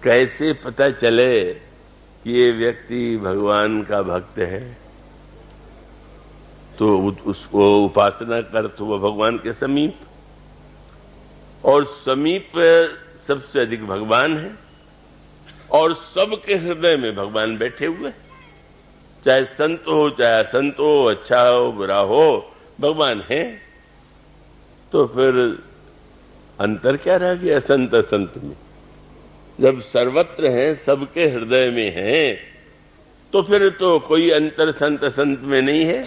कैसे पता चले कि ये व्यक्ति भगवान का भक्त है? तो उसको उपासना कर तो वह भगवान के समीप, और समीप सबसे अधिक भगवान है, और सबके हृदय में भगवान बैठे हुए, चाहे संत हो चाहे असंत हो, अच्छा हो बुरा हो, भगवान है। तो फिर अंतर क्या रह गया संत असंत में? जब सर्वत्र है, सबके हृदय में है, तो फिर तो कोई अंतर संत असंत में नहीं है।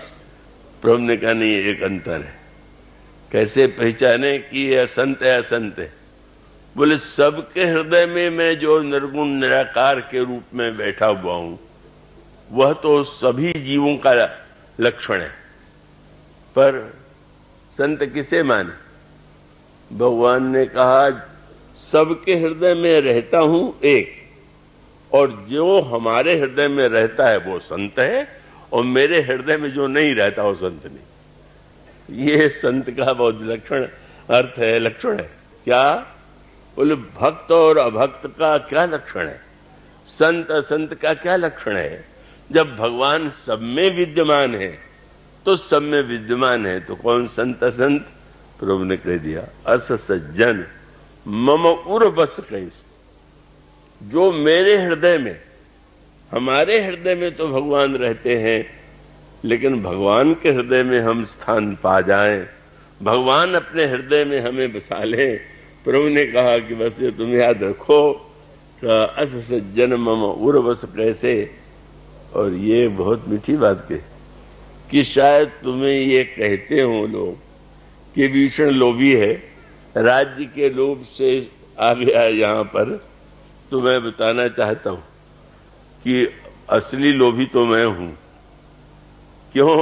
प्रभु ने कहा नहीं, एक अंतर है। कैसे पहचाने कि ये असंत है असंत है? बोले सबके हृदय में मैं जो निर्गुण निराकार के रूप में बैठा हुआ हूं, वह तो सभी जीवों का लक्षण है। पर संत किसे माने? भगवान ने कहा सबके हृदय में रहता हूं एक, और जो हमारे हृदय में रहता है वो संत है, और मेरे हृदय में जो नहीं रहता वो संत नहीं। ये संत का बहुत लक्षण अर्थ है, लक्षण है। क्या बोले? भक्त और अभक्त का क्या लक्षण है? संत असंत का क्या लक्षण है? जब भगवान सब में विद्यमान है तो सब में विद्यमान है, तो कौन संत असंत? प्रभु ने कह दिया अस सज्जन मम उर बस कैसे। जो मेरे हृदय में, हमारे हृदय में तो भगवान रहते हैं, लेकिन भगवान के हृदय में हम स्थान पा जाएं, भगवान अपने हृदय में हमें बसा लें। प्रभु ने कहा कि बस ये तुम याद रखो, अस सज्जन मम उर बस कैसे। और ये बहुत मीठी बात कही कि शायद तुम्हें ये कहते हो लोग कि भीषण लोभी है, राज्य के लोभ से आ गया यहां पर। तो मैं बताना चाहता हूं कि असली लोभी तो मैं हूं। क्यों?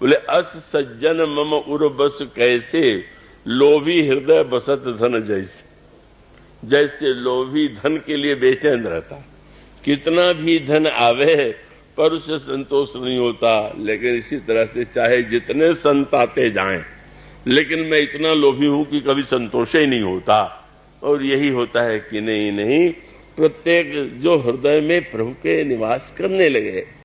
बोले अस सज्जन मम उर बस कैसे, लोभी हृदय बसत धन जैसे। जैसे लोभी धन के लिए बेचैन रहता, कितना भी धन आवे पर उसे संतोष नहीं होता। लेकिन इसी तरह से चाहे जितने संत आते जाएं, लेकिन मैं इतना लोभी हूं कि कभी संतोष ही नहीं होता। और यही होता है कि नहीं, प्रत्येक जो हृदय में प्रभु के निवास करने लगे,